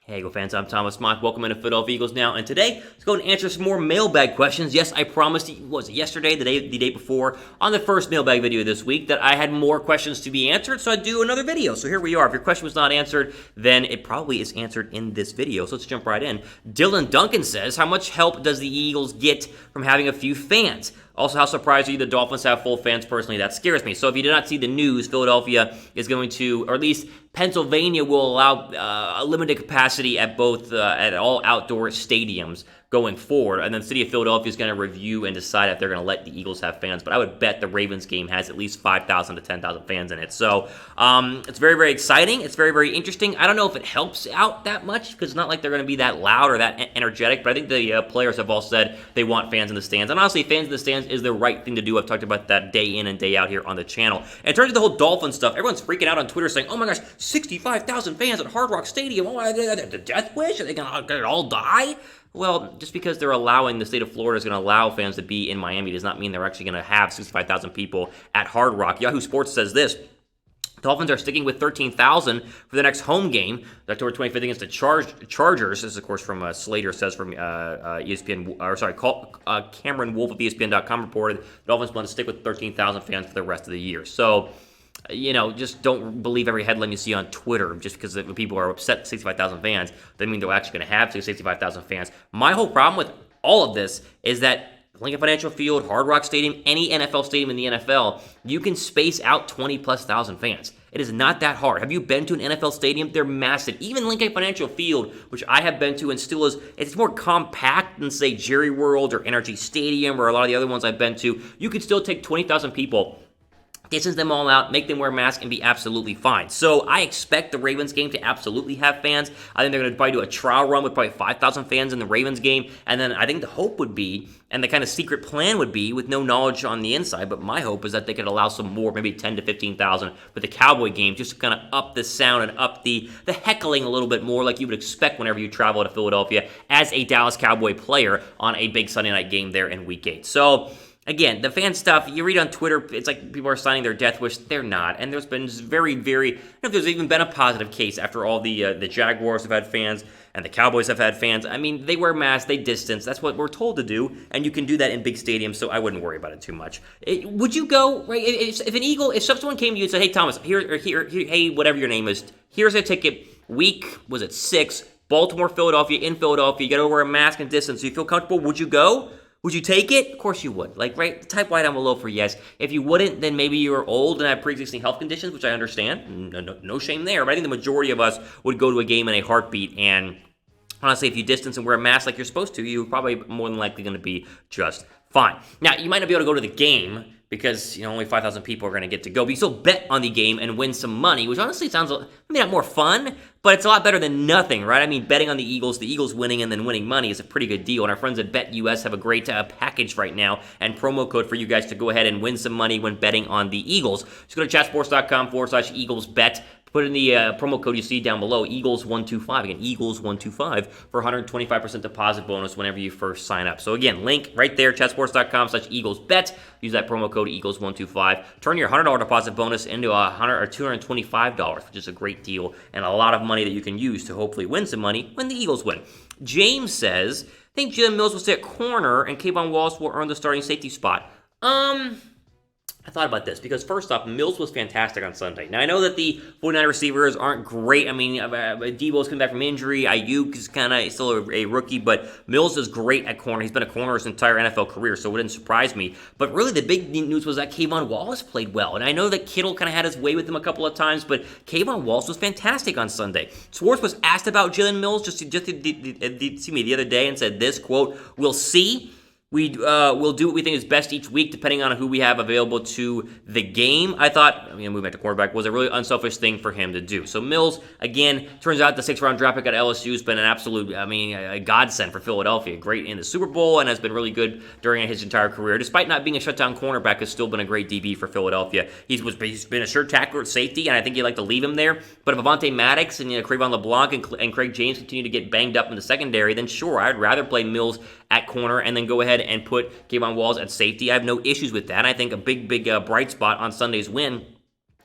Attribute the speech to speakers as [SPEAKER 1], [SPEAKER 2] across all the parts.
[SPEAKER 1] Hey, Eagle fans, I'm Thomas Mott. Welcome into Philadelphia Eagles Now, and today, let's go and answer some more mailbag questions. Yes, I promised, was it yesterday, the day before, on the first mailbag video this week, that I had more questions to be answered, so I'd do another video. So here we are. If your question was not answered, then it probably is answered in this video. So let's jump right in. Dylan Duncan says, how much help does the Eagles get from having a few fans? Also, how surprised are you the Dolphins have full fans? Personally, that scares me. So if you did not see the news, Philadelphia is going to, or at least Pennsylvania will allow a limited capacity at both at all outdoor stadiums going forward, and then the city of Philadelphia is going to review and decide if they're going to let the Eagles have fans. But I would bet the Ravens game has at least 5,000 to 10,000 fans in it. So it's very, very exciting. It's very, very interesting. I don't know if it helps out that much because it's not like they're going to be that loud or that energetic, but I think the players have all said they want fans in the stands. And honestly, fans in the stands is the right thing to do. I've talked about that day in and day out here on the channel. And in terms of the whole Dolphins stuff, everyone's freaking out on Twitter saying, oh my gosh, 65,000 fans at Hard Rock Stadium. Oh, the death wish? Are they going to all die? Well, just because they're allowing, the state of Florida is going to allow fans to be in Miami does not mean they're actually going to have 65,000 people at Hard Rock. Yahoo Sports says this. Dolphins are sticking with 13,000 for the next home game, October 25th against the Chargers. This is, of course, from Slater says from ESPN, or sorry, Cameron Wolf of ESPN.com reported the Dolphins plan to stick with 13,000 fans for the rest of the year. So, just don't believe every headline you see on Twitter just because people are upset at 65,000 fans. Doesn't mean they're actually going to have 65,000 fans. My whole problem with all of this is that Lincoln Financial Field, Hard Rock Stadium, any NFL stadium in the NFL, you can space out 20+ thousand fans. It is not that hard. Have you been to an NFL stadium? They're massive. Even Lincoln Financial Field, which I have been to and still is, it's more compact than, say, Jerry World or NRG Stadium or a lot of the other ones I've been to. You could still take 20,000 people, distance them all out, make them wear masks, and be absolutely fine. So I expect the Ravens game to absolutely have fans. I think they're going to probably do a trial run with probably 5,000 fans in the Ravens game. And then I think the hope would be, and the kind of secret plan would be, with no knowledge on the inside, but my hope is that they could allow some more, maybe 10 to 15,000 for the Cowboy game, just to kind of up the sound and up the heckling a little bit more like you would expect whenever you travel to Philadelphia as a Dallas Cowboy player on a big Sunday night game there in Week 8. So again, the fan stuff, you read on Twitter, it's like people are signing their death wish. They're not. And there's been very, very, I don't know if there's even been a positive case after all the Jaguars have had fans and the Cowboys have had fans. I mean, they wear masks, they distance. That's what we're told to do. And you can do that in big stadiums, so I wouldn't worry about it too much. Would you go, right, if someone came to you and said, hey, Thomas, here, hey, whatever your name is, here's a ticket, week, was it 6, Baltimore, Philadelphia, in Philadelphia, you got to wear a mask and distance. So you feel comfortable, would you go? Would you take it? Of course you would. Right? Type Y down below for yes. If you wouldn't, then maybe you're old and have pre-existing health conditions, which I understand. No shame there. But I think the majority of us would go to a game in a heartbeat. And honestly, if you distance and wear a mask like you're supposed to, you're probably more than likely going to be just fine. Now, you might not be able to go to the game because only 5,000 people are going to get to go. But you still bet on the game and win some money, which honestly sounds maybe not more fun, but it's a lot better than nothing, right? I mean, betting on the Eagles winning and then winning money is a pretty good deal. And our friends at BetUS have a great package right now and promo code for you guys to go ahead and win some money when betting on the Eagles. Just go to chatsports.com/EaglesBet. Put in the promo code you see down below, Eagles125. Again, Eagles125 for 125% deposit bonus whenever you first sign up. So again, link right there, chatsports.com/EaglesBet. Use that promo code Eagles125. Turn your $100 deposit bonus into $100 or $225, which is a great deal and a lot of money that you can use to hopefully win some money when the Eagles win. James says, I think Jalen Mills will stay at corner and Kayvon Wallace will earn the starting safety spot. I thought about this because, first off, Mills was fantastic on Sunday. Now, I know that the 49 receivers aren't great. I mean, Debo's coming back from injury. Ayuk is kind of still a rookie, but Mills is great at corner. He's been a corner his entire NFL career, so it wouldn't surprise me. But really, the big news was that Kayvon Wallace played well. And I know that Kittle kind of had his way with him a couple of times, but Kayvon Wallace was fantastic on Sunday. Schwartz was asked about Jalen Mills the other day and said this, quote, "We'll see. We'll do what we think is best each week, depending on who we have available to the game." I thought, moving back to quarterback was a really unselfish thing for him to do. So Mills, again, turns out the 6th-round draft pick at LSU has been an absolute, a godsend for Philadelphia. Great in the Super Bowl and has been really good during his entire career. Despite not being a shutdown cornerback, has still been a great DB for Philadelphia. He's been a sure tackler at safety, and I think you'd like to leave him there. But if Avonte Maddox and Cre'Von LeBlanc and Craig James continue to get banged up in the secondary, then sure, I'd rather play Mills at corner and then go ahead and put Kayvon Wallace at safety. I have no issues with that. I think a big bright spot on Sunday's win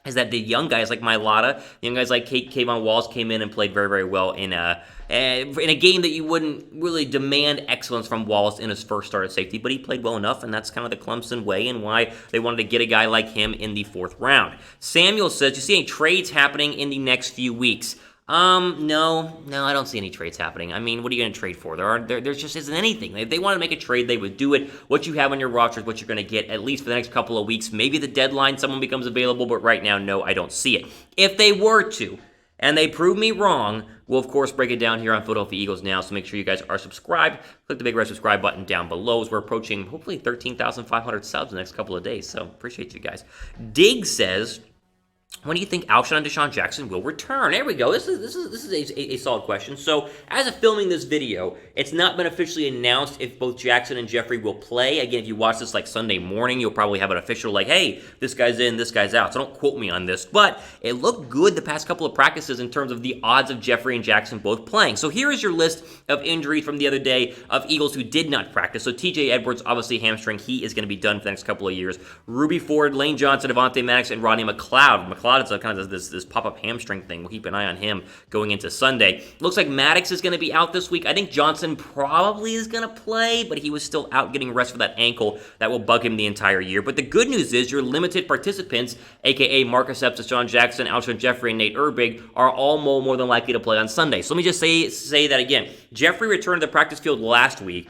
[SPEAKER 1] is that the young guys like Mailata, young guys like Kayvon Walls came in and played very, very well in a game that you wouldn't really demand excellence from Walls in his first start at safety, but he played well enough, and that's kind of the Clemson way and why they wanted to get a guy like him in the 4th round. Samuel says, do you see any trades happening in the next few weeks? No, I don't see any trades happening. I mean, what are you going to trade for? There just isn't anything. If they want to make a trade, they would do it. What you have on your roster is what you're going to get, at least for the next couple of weeks. Maybe the deadline, someone becomes available, but right now, no, I don't see it. If they were to, and they prove me wrong, we'll, of course, break it down here on Philadelphia Eagles Now, so make sure you guys are subscribed. Click the big red subscribe button down below as we're approaching, hopefully, 13,500 subs in the next couple of days, so appreciate you guys. Dig says, when do you think Alshon and DeSean Jackson will return? There we go. This is a solid question. So, as of filming this video, it's not been officially announced if both Jackson and Jeffery will play. Again, if you watch this like Sunday morning, you'll probably have an official like, hey, this guy's in, this guy's out. So don't quote me on this. But it looked good the past couple of practices in terms of the odds of Jeffery and Jackson both playing. So here is your list of injuries from the other day of Eagles who did not practice. So TJ Edwards, obviously hamstring. He is going to be done for the next couple of years. Ruby Ford, Lane Johnson, Devontae Maddox, and Rodney McLeod. McLeod is kind of this pop-up hamstring thing. We'll keep an eye on him going into Sunday. Looks like Maddox is going to be out this week. I think Johnson probably is going to play, but he was still out getting rest for that ankle. That will bug him the entire year. But the good news is your limited participants, a.k.a. Marcus Epps, DeSean Jackson, Alshon Jeffery, and Nate Erbig, are all more than likely to play on Sunday. So let me just say that again. Jeffery returned to the practice field last week.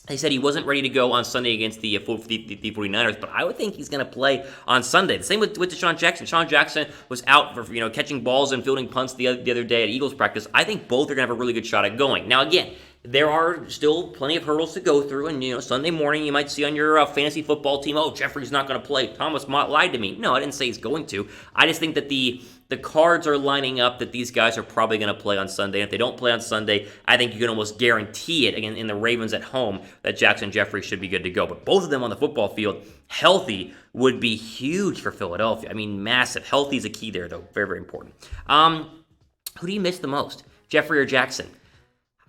[SPEAKER 1] They said he wasn't ready to go on Sunday against the 49ers, but I would think he's going to play on Sunday. The same with DeSean Jackson. DeSean Jackson was out for catching balls and fielding punts the other day at Eagles practice. I think both are going to have a really good shot at going. Now, again, there are still plenty of hurdles to go through, and Sunday morning you might see on your fantasy football team, oh, Jeffrey's not going to play. Thomas Mott lied to me. No, I didn't say he's going to. I just think that the cards are lining up that these guys are probably going to play on Sunday. If they don't play on Sunday, I think you can almost guarantee it, again, in the Ravens at home, that Jackson Jeffery should be good to go. But both of them on the football field, healthy, would be huge for Philadelphia. I mean, massive. Healthy is a key there, though. Very, very important. Who do you miss the most, Jeffery or Jackson?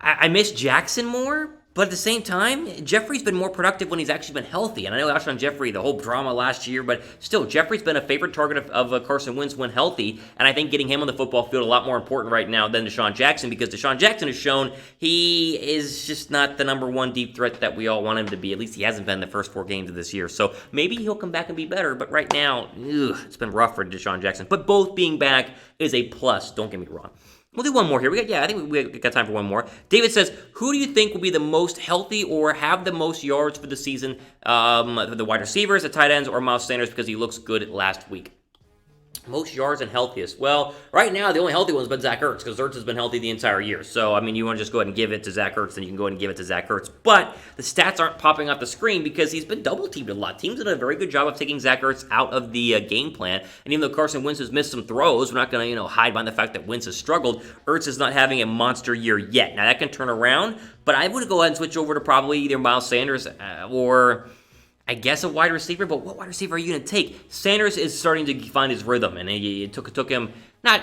[SPEAKER 1] I miss Jackson more, but at the same time, Jeffrey's been more productive when he's actually been healthy. And I know Alshon Jeffery, the whole drama last year, but still, Jeffrey's been a favorite target of Carson Wentz when healthy. And I think getting him on the football field a lot more important right now than DeSean Jackson, because DeSean Jackson has shown he is just not the number one deep threat that we all want him to be. At least he hasn't been the first 4 games of this year. So maybe he'll come back and be better. But right now, it's been rough for DeSean Jackson. But both being back is a plus. Don't get me wrong. We'll do one more here. I think we got time for one more. David says, who do you think will be the most healthy or have the most yards for the season? The wide receivers, the tight ends, or Miles Sanders because he looks good last week? Most yards and healthiest. Well, right now, the only healthy one's been Zach Ertz, because Ertz has been healthy the entire year. So, I mean, you want to just go ahead and give it to Zach Ertz, then you can go ahead and give it to Zach Ertz. But the stats aren't popping off the screen because he's been double-teamed a lot. Teams did a very good job of taking Zach Ertz out of the game plan. And even though Carson Wentz has missed some throws, we're not going to, hide behind the fact that Wentz has struggled. Ertz is not having a monster year yet. Now, that can turn around, but I would go ahead and switch over to probably either Miles Sanders or I guess a wide receiver, but what wide receiver are you going to take? Sanders is starting to find his rhythm, and it took him, I'm not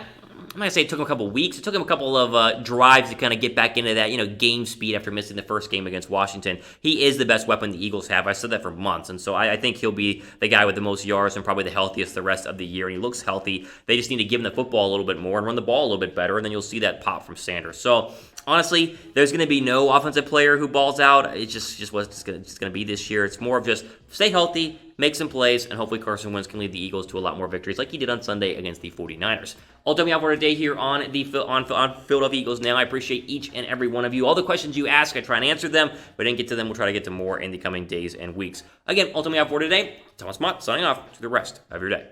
[SPEAKER 1] going to say it took him a couple weeks. It took him a couple of drives to kind of get back into that, game speed after missing the first game against Washington. He is the best weapon the Eagles have. I said that for months, and so I think he'll be the guy with the most yards and probably the healthiest the rest of the year, and he looks healthy. They just need to give him the football a little bit more and run the ball a little bit better, and then you'll see that pop from Sanders. So, honestly, there's going to be no offensive player who balls out. It's just what's going to be this year. It's more of just stay healthy, make some plays, and hopefully Carson Wentz can lead the Eagles to a lot more victories like he did on Sunday against the 49ers. Ultimately, I'm for today here on Philadelphia Eagles Now. I appreciate each and every one of you. All the questions you ask, I try and answer them. If I didn't get to them, we'll try to get to more in the coming days and weeks. Again, ultimately, I'm for today. Thomas Mott signing off to the rest of your day.